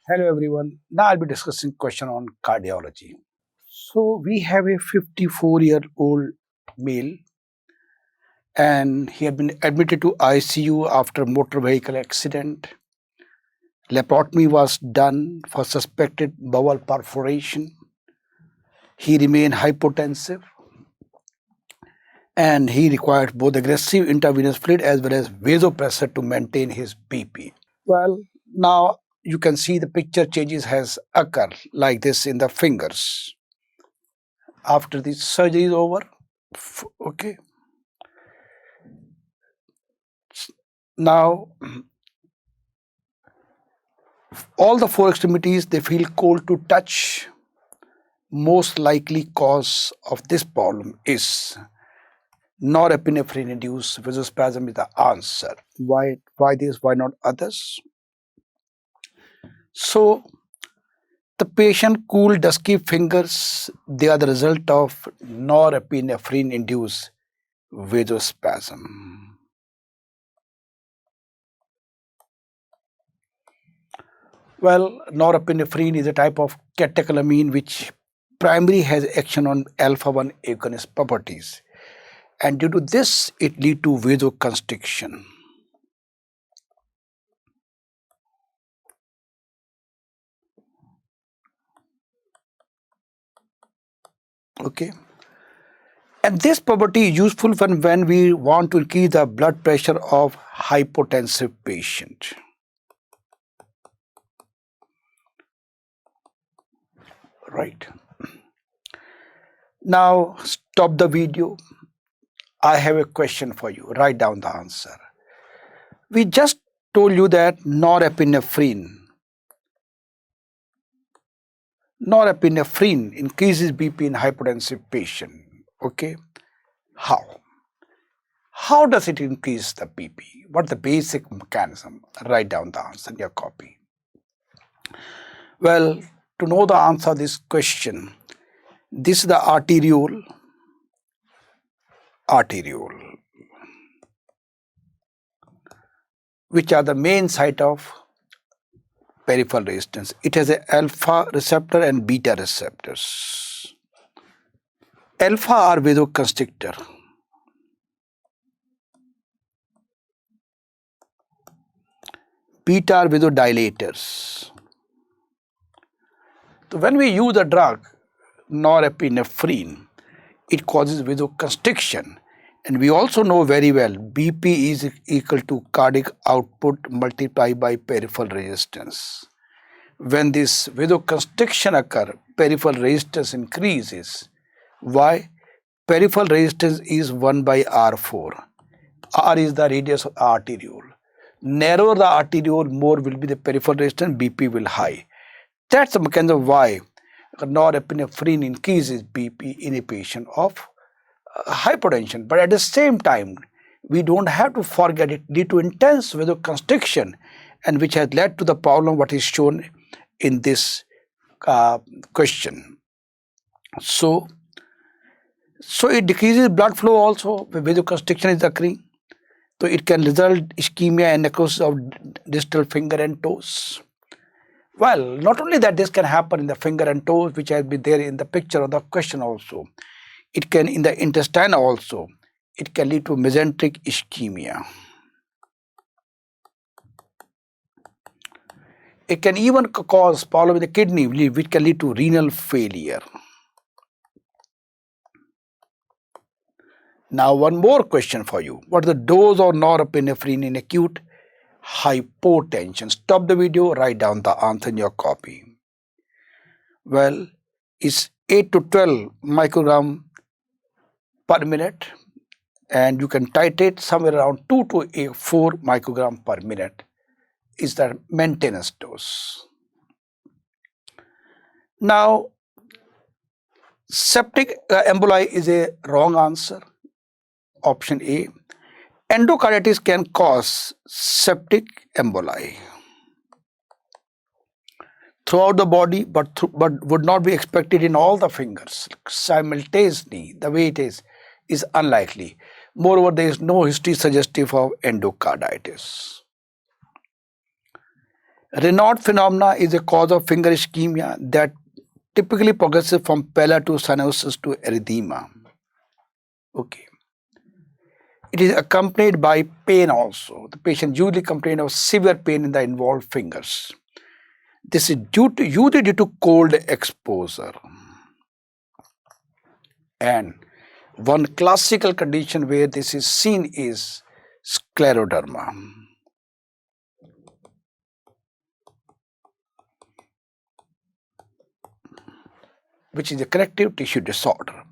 Hello everyone. Now I'll be discussing question on cardiology. So we have a 54-year-old male and he had been admitted to ICU after motor vehicle accident. Laparotomy was done for suspected bowel perforation. He remained hypotensive and he required both aggressive intravenous fluid as well as vasopressor to maintain his BP. Well, now you can see the picture changes has occurred like this in the fingers. After the surgery is over, okay. Now, all the four extremities, they feel cold to touch. Most likely cause of this problem is norepinephrine induced vasospasm is the answer. Why this? Why not others? So the patient cool dusky fingers, they are the result of norepinephrine induced vasospasm. Well, norepinephrine is a type of catecholamine which primarily has action on alpha-1 agonist properties, and due to this, it leads to vasoconstriction. Okay, and this property is useful when we want to increase the blood pressure of hypotensive patient. Right. Now stop the video. I have a question for you. Write down the answer. We just told you that norepinephrine increases BP in hypotensive patient. Okay. How does it increase the BP? What's the basic mechanism? Write down the answer in your copy. Well, to know the answer to this question, this is the arteriole, which are the main site of peripheral resistance. It has a alpha receptor and beta receptors. Alpha are vasoconstrictor. Beta are vasodilators. So when we use the drug norepinephrine, it causes vasoconstriction. And we also know very well BP is equal to cardiac output multiplied by peripheral resistance. When this vasoconstriction occurs, peripheral resistance increases. Why? Peripheral resistance is 1 by R4. R is the radius of the arteriole. Narrower the arteriole, more will be the peripheral resistance, BP will high. That's the mechanism why norepinephrine increases BP in a patient of hypertension. But at the same time, we don't have to forget it lead to intense vasoconstriction, and which has led to the problem what is shown in this question. So it decreases blood flow also when vasoconstriction is occurring. So it can result ischemia and necrosis of distal finger and toes. Well, not only that, this can happen in the finger and toes, which has been there in the picture of the question also. It can in the intestine also. It can lead to mesenteric ischemia. It can even cause problem in the kidney, which can lead to renal failure. Now, one more question for you. What is the dose of norepinephrine in acute hypotension? Stop the video, write down the answer in your copy. Well, it's 8 to 12 microgram per minute, and you can titrate somewhere around 2 to 4 microgram per minute is the maintenance dose. Now, septic emboli is a wrong answer. Option A. Endocarditis can cause septic emboli throughout the body, but would not be expected in all the fingers simultaneously. The way it is unlikely. Moreover, there is no history suggestive of endocarditis. Raynaud phenomena is a cause of finger ischemia that typically progresses from pallor to cyanosis to erythema. Okay. It is accompanied by pain also. The patient usually complains of severe pain in the involved fingers. This is usually due to cold exposure. And one classical condition where this is seen is scleroderma, which is a connective tissue disorder,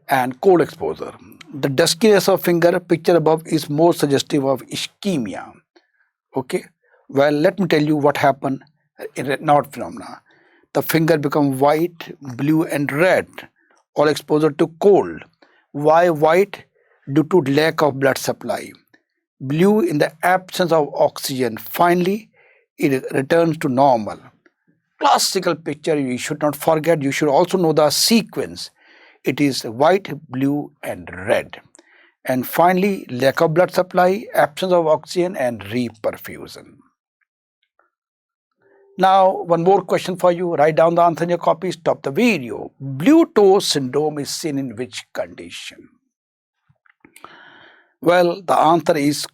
and cold exposure. The duskiness of finger picture above is more suggestive of ischemia. Okay, well, let me tell you what happened in Raynaud phenomena. The finger become white, blue and red, all exposure to cold. Why white? Due to lack of blood supply. Blue in the absence of oxygen. Finally, it returns to normal. Classical picture you should not forget. You should also know the sequence. It is white, blue and red. And finally, lack of blood supply, absence of oxygen and reperfusion. Now, one more question for you. Write down the answer in your copy. Stop the video. Blue toe syndrome is seen in which condition? Well, the answer is,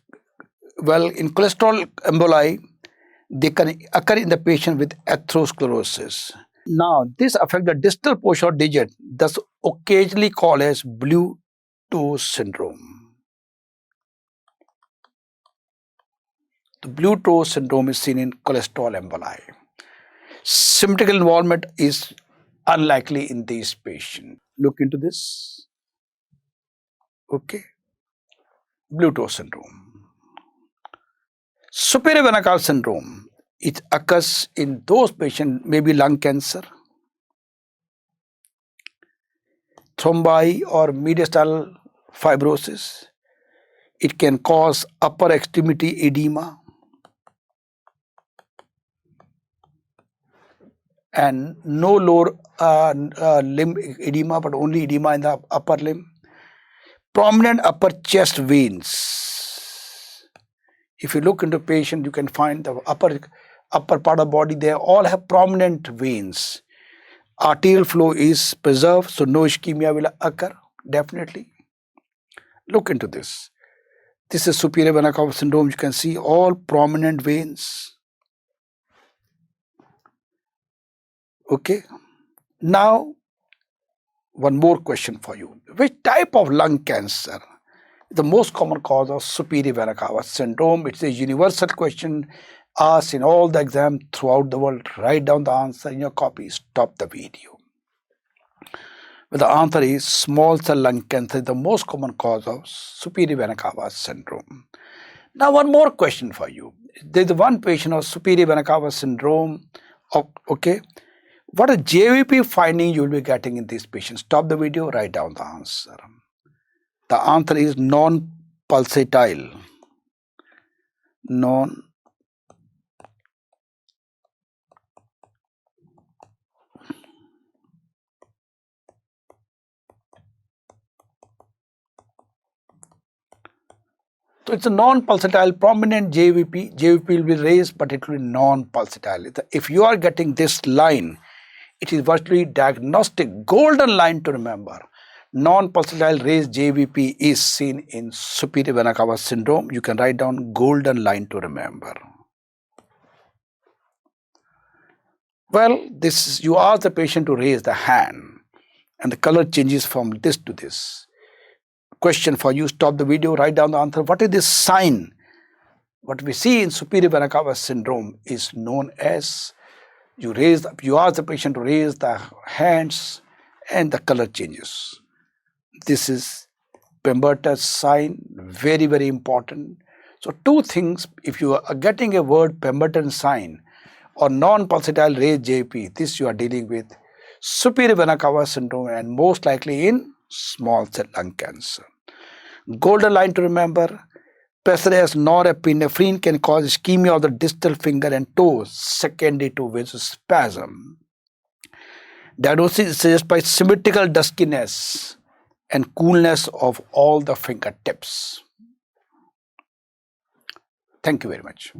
well, in cholesterol emboli, they can occur in the patient with atherosclerosis. Now, this affects the distal portion of digit, thus occasionally called as blue toe syndrome. The blue toe syndrome is seen in cholesterol emboli. Symmetrical involvement is unlikely in these patients. Look into this. Okay. Blue toe syndrome. Superior vena cava syndrome. It occurs in those patients, maybe lung cancer, thrombi or mediastinal fibrosis. It can cause upper extremity edema and no lower limb edema, but only edema in the upper limb. Prominent upper chest veins. If you look into patient, you can find the upper part of body, they all have prominent veins. Arterial flow is preserved, so no ischemia will occur, definitely. Look into this. This is superior vena cava syndrome. You can see all prominent veins. Okay. Now, one more question for you. Which type of lung cancer is the most common cause of superior vena cava syndrome? It's a universal question asked in all the exams throughout the world. Write down the answer in your copy. Stop the video. But the answer is small cell lung cancer is the most common cause of superior vena cava syndrome. Now, one more question for you. There's one patient of superior vena cava syndrome. Okay. What a JVP finding you will be getting in this patient? Stop the video, write down the answer. The answer is non-pulsatile. So it's a non-pulsatile prominent JVP. JVP will be raised, but it will be non-pulsatile. If you are getting this line, it is virtually diagnostic, golden line to remember. Non-pulsatile raised JVP is seen in superior vena cava syndrome. You can write down golden line to remember. Well, this you ask the patient to raise the hand and the color changes from this to this. Question for you, stop the video, write down the answer. What is this sign? What we see in superior vena cava syndrome is known as you ask the patient to raise the hands and the color changes. This is Pemberton's sign, very, very important. So two things, if you are getting a word Pemberton sign or non-pulsatile raised JP, this you are dealing with superior vena cava syndrome and most likely in small cell lung cancer. Golden line to remember, pessarious norepinephrine can cause ischemia of the distal finger and toes secondary to vasospasm. Diagnosis is suggested by symmetrical duskiness and coolness of all the fingertips. Thank you very much.